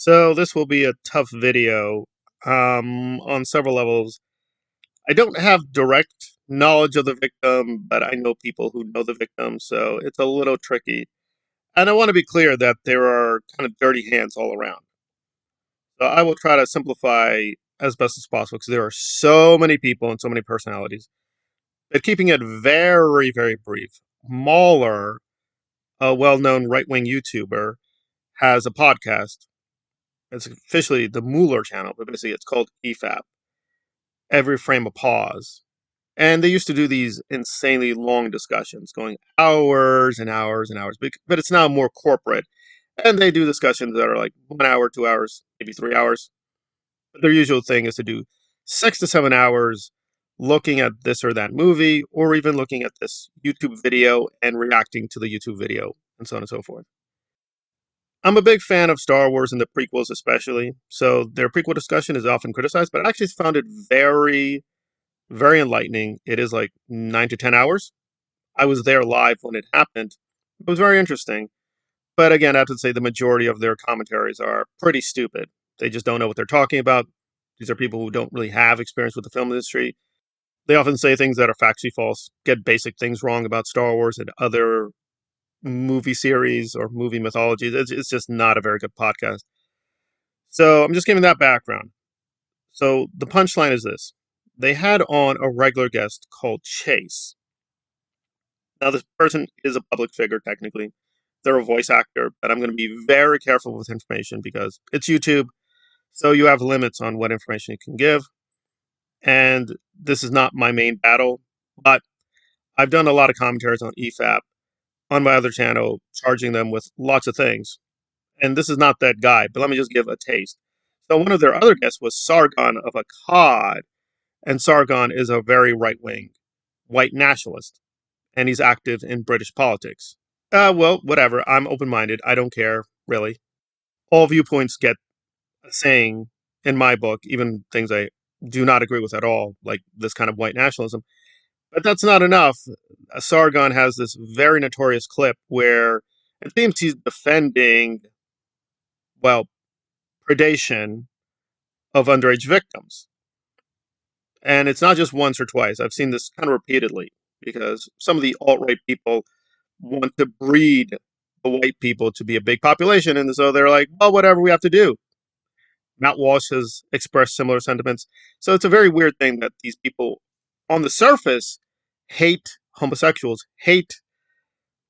So this will be a tough video on several levels. I don't have direct knowledge of the victim, but I know people who know the victim, so it's a little tricky. And I want to be clear that there are kind of dirty hands all around. So I will try to simplify as best as possible because there are so many people and so many personalities. But keeping it very, very brief, Mauler, a well known right wing YouTuber, has a podcast. It's officially the Mauler channel, but basically it's called EFAP, Every Frame a Pause. And they used to do these insanely long discussions, going hours and hours and hours, but it's now more corporate. And they do discussions that are like 1 hour, 2 hours, maybe 3 hours. But their usual thing is to do 6 to 7 hours looking at this or that movie, or even looking at this YouTube video and reacting to the YouTube video, and so on and so forth. I'm a big fan of Star Wars and the prequels, especially. So their prequel discussion is often criticized, but I actually found it very, very enlightening. It is like 9 to 10 hours. I was there live when it happened. It was very interesting. But again, I have to say the majority of their commentaries are pretty stupid. They just don't know what they're talking about. These are people who don't really have experience with the film industry. They often say things that are factually false, get basic things wrong about Star Wars and other movie series or movie mythologies. It's just not a very good podcast. So I'm just giving that background. So the punchline is this. They had on a regular guest called Chase. Now, this person is a public figure, technically. They're a voice actor, but I'm going to be very careful with information because it's YouTube. So you have limits on what information you can give. And this is not my main battle, but I've done a lot of commentaries on EFAP on my other channel, charging them with lots of things. And this is not that guy, but let me just give a taste. So one of their other guests was Sargon of Akkad, and Sargon is a very right-wing white nationalist, and he's active in British politics. Well, whatever. I'm open-minded. I don't care, really. All viewpoints get a saying in my book, even things I do not agree with at all, like this kind of white nationalism. But that's not enough. Sargon has this very notorious clip where it seems he's defending, well, predation of underage victims. And it's not just once or twice. I've seen this kind of repeatedly because some of the alt-right people want to breed the white people to be a big population. And so they're like, well, whatever we have to do. Matt Walsh has expressed similar sentiments. So it's a very weird thing that these people on the surface hate homosexuals, hate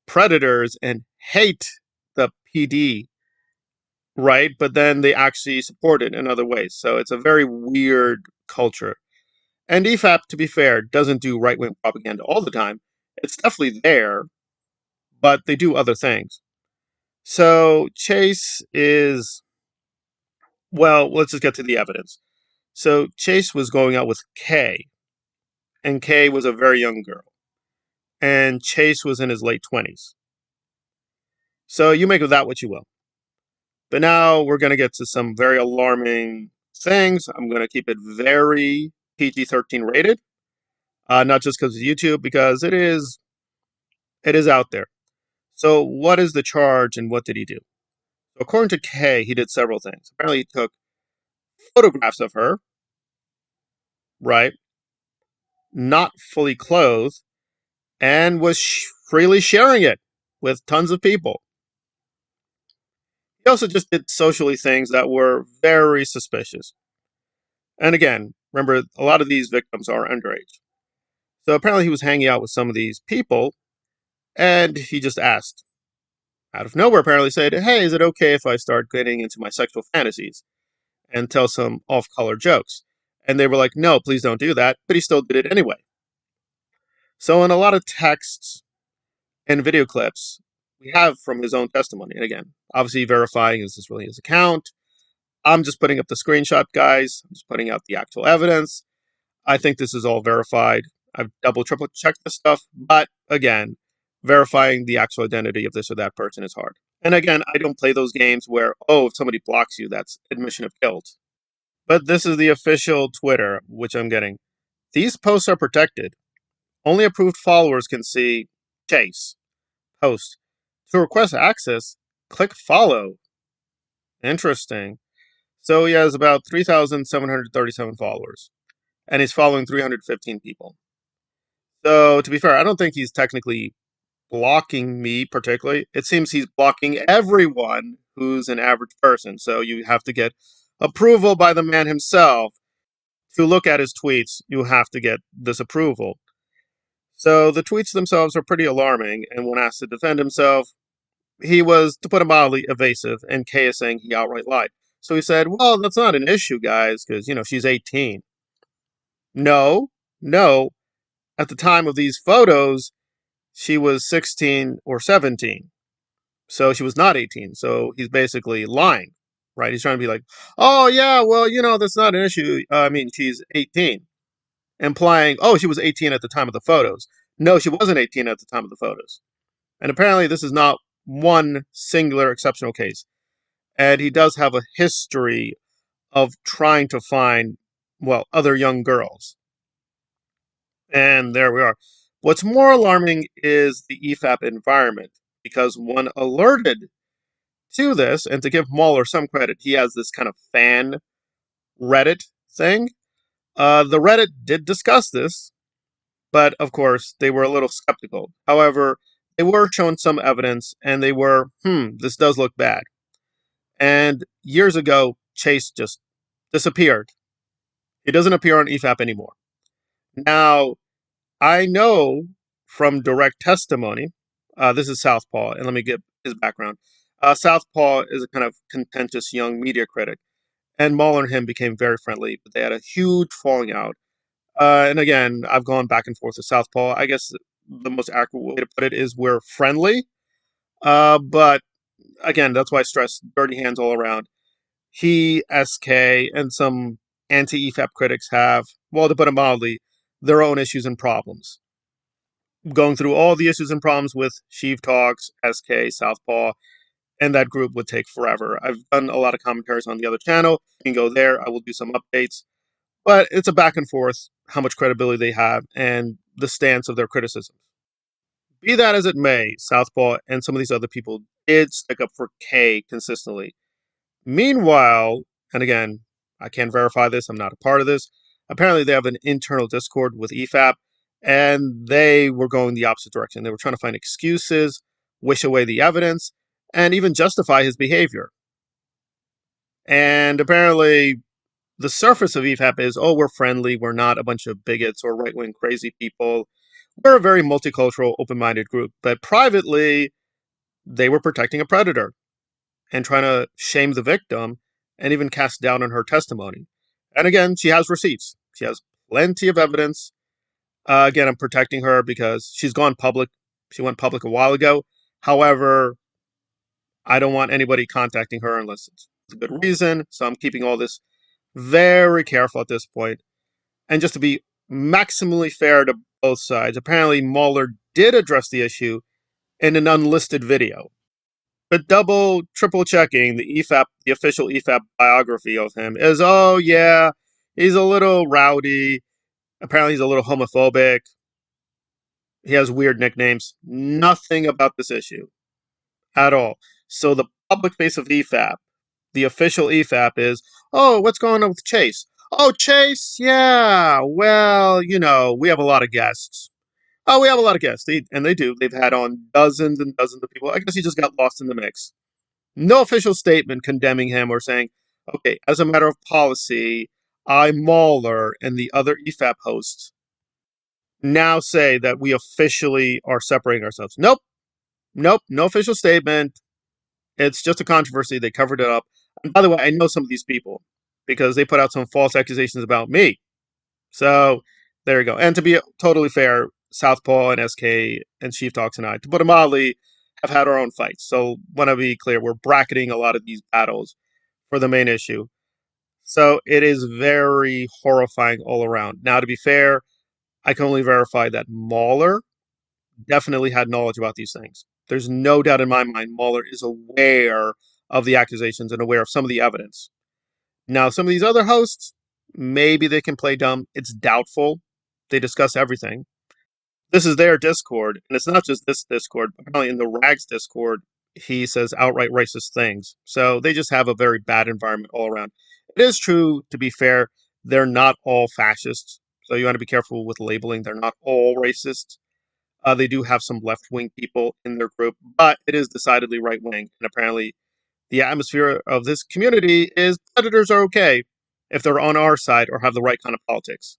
predators, and hate the PD, right? But then they actually support it in other ways. So it's a very weird culture. And EFAP, to be fair, doesn't do right wing propaganda all the time. It's definitely there, but they do other things. So Chase is, well, let's just get to the evidence. So Chase was going out with Kay, and Kay was a very young girl, and Chase was in his late 20s. So you make of that what you will. But now we're going to get to some very alarming things. I'm going to keep it very PG-13 rated, not just because of YouTube, because it is out there. So what is the charge and what did he do? So according to Kay, he did several things. Apparently he took photographs of her, right, not fully clothed, and was freely sharing it with tons of people. He also just did socially things that were very suspicious. And again, remember, a lot of these victims are underage. So apparently he was hanging out with some of these people, and he just asked, out of nowhere, apparently said, hey, is it okay if I start getting into my sexual fantasies and tell some off-color jokes? And they were like, no, please don't do that. But he still did it anyway. So in a lot of texts and video clips, we have from his own testimony. And again, obviously verifying, is this really his account? I'm just putting up the screenshot, guys. I'm just putting out the actual evidence. I think this is all verified. I've double, triple checked this stuff. But again, verifying the actual identity of this or that person is hard. And again, I don't play those games where, oh, if somebody blocks you, that's admission of guilt. But this is the official Twitter, which I'm getting. These posts are protected. Only approved followers can see Chase post. To request access, click follow. Interesting. So he has about 3,737 followers, and he's following 315 people. So to be fair, I don't think he's technically blocking me particularly. It seems he's blocking everyone who's an average person. So you have to get approval by the man himself. To look at his tweets, you have to get this approval. So the tweets themselves are pretty alarming, and when asked to defend himself, he was, to put it mildly, evasive, and Kay is saying he outright lied. So he said, well, that's not an issue, guys, because, she's 18. No, no. At the time of these photos, she was 16 or 17. So she was not 18. So he's basically lying, right? He's trying to be like, oh, yeah, well, that's not an issue. I mean, she's 18, implying, oh, she was 18 at the time of the photos. No, she wasn't 18 at the time of the photos. And apparently, this is not one singular exceptional case. And he does have a history of trying to find, well, other young girls. And there we are. What's more alarming is the EFAP environment, because when alerted to this, and to give Mauler some credit, he has this kind of fan Reddit thing. The Reddit did discuss this, but of course, they were a little skeptical. However, they were shown some evidence, and they were, this does look bad. And years ago, Chase just disappeared. He doesn't appear on EFAP anymore. Now, I know from direct testimony, this is Southpaw, and let me get his background. Southpaw is a kind of contentious young media critic, and Mauler and him became very friendly, but they had a huge falling out. And again, I've gone back and forth with Southpaw. I guess the most accurate way to put it is we're friendly, but again, that's why I stress dirty hands all around. He, SK, and some anti EFAP critics have, well, to put it mildly, their own issues and problems. Going through all the issues and problems with Sheev Talks, SK, Southpaw, and that group would take forever. I've done a lot of commentaries on the other channel. You can go there. I will do some updates. But it's a back and forth, how much credibility they have, and the stance of their criticism. Be that as it may, Southpaw and some of these other people did stick up for K consistently. Meanwhile, and again, I can't verify this, I'm not a part of this. Apparently, they have an internal Discord with EFAP, and they were going the opposite direction. They were trying to find excuses, wish away the evidence, and even justify his behavior. And apparently, the surface of EFAP is, oh, we're friendly, we're not a bunch of bigots or right wing crazy people. We're a very multicultural, open minded group. But privately, they were protecting a predator and trying to shame the victim and even cast doubt on her testimony. And again, she has receipts. She has plenty of evidence. Again, I'm protecting her because she's gone public. She went public a while ago. However, I don't want anybody contacting her unless it's a good reason. So I'm keeping all this very careful at this point. And just to be maximally fair to both sides, apparently Mauler did address the issue in an unlisted video. But double, triple checking the EFAP, the official EFAP biography of him is, oh yeah, he's a little rowdy. Apparently, he's a little homophobic. He has weird nicknames. Nothing about this issue at all. So the public face of EFAP, the official EFAP is, oh, what's going on with Chase? Oh, Chase, yeah. Well, we have a lot of guests. Oh, we have a lot of guests. And they do. They've had on dozens and dozens of people. I guess he just got lost in the mix. No official statement condemning him or saying, okay, as a matter of policy, I, Mauler, and the other EFAP hosts now say that we officially are separating ourselves. Nope, nope, no official statement. It's just a controversy. They covered it up. And by the way, I know some of these people because they put out some false accusations about me. So there you go. And to be totally fair, Southpaw and SK and Chief Talks and I, to put it mildly, have had our own fights. So want to be clear, we're bracketing a lot of these battles for the main issue. So it is very horrifying all around. Now, to be fair, I can only verify that Mauler definitely had knowledge about these things. There's no doubt in my mind Mauler is aware of the accusations and aware of some of the evidence. Now, some of these other hosts, maybe they can play dumb. It's doubtful. They discuss everything. This is their Discord, and it's not just this Discord. Apparently, in the Rags Discord, he says outright racist things. So they just have a very bad environment all around. It is true, to be fair, they're not all fascists. So you want to be careful with labeling. They're not all racist. They do have some left wing people in their group, but it is decidedly right wing. And apparently, the atmosphere of this community is predators are okay if they're on our side or have the right kind of politics.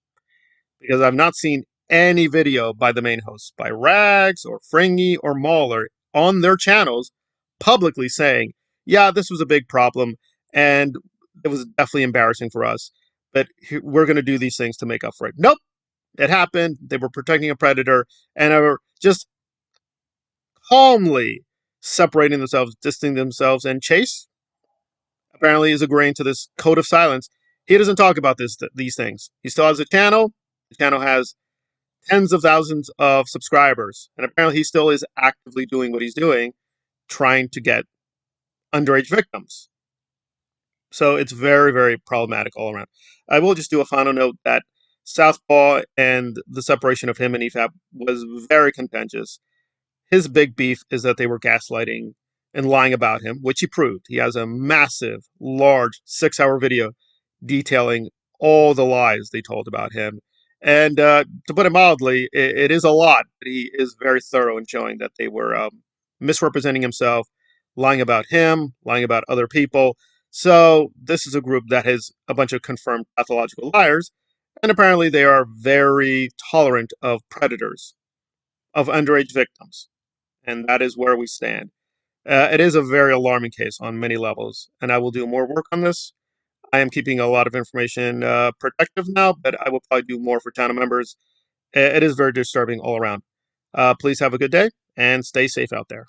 Because I've not seen any video by the main hosts, by Rags or Fringy or Mauler on their channels publicly saying, yeah, this was a big problem and it was definitely embarrassing for us, but we're going to do these things to make up for it. Nope, it happened. They were protecting a predator and are just calmly separating themselves, distancing themselves. And Chase apparently is agreeing to this code of silence. He doesn't talk about these things. He still has a channel. The channel has tens of thousands of subscribers, and apparently he still is actively doing what he's doing, trying to get underage victims. So it's very, very problematic all around. I will just do a final note that Southpaw and the separation of him and EFAP was very contentious. His big beef is that they were gaslighting and lying about him, which he proved. He has a massive, large 6-hour video detailing all the lies they told about him. And to put it mildly, it is a lot. But he is very thorough in showing that they were misrepresenting himself, lying about him, lying about other people. So this is a group that has a bunch of confirmed pathological liars, and apparently they are very tolerant of predators, of underage victims, and that is where we stand. It is a very alarming case on many levels, and I will do more work on this. I am keeping a lot of information protective now, but I will probably do more for channel members. It is very disturbing all around. Please have a good day and stay safe out there.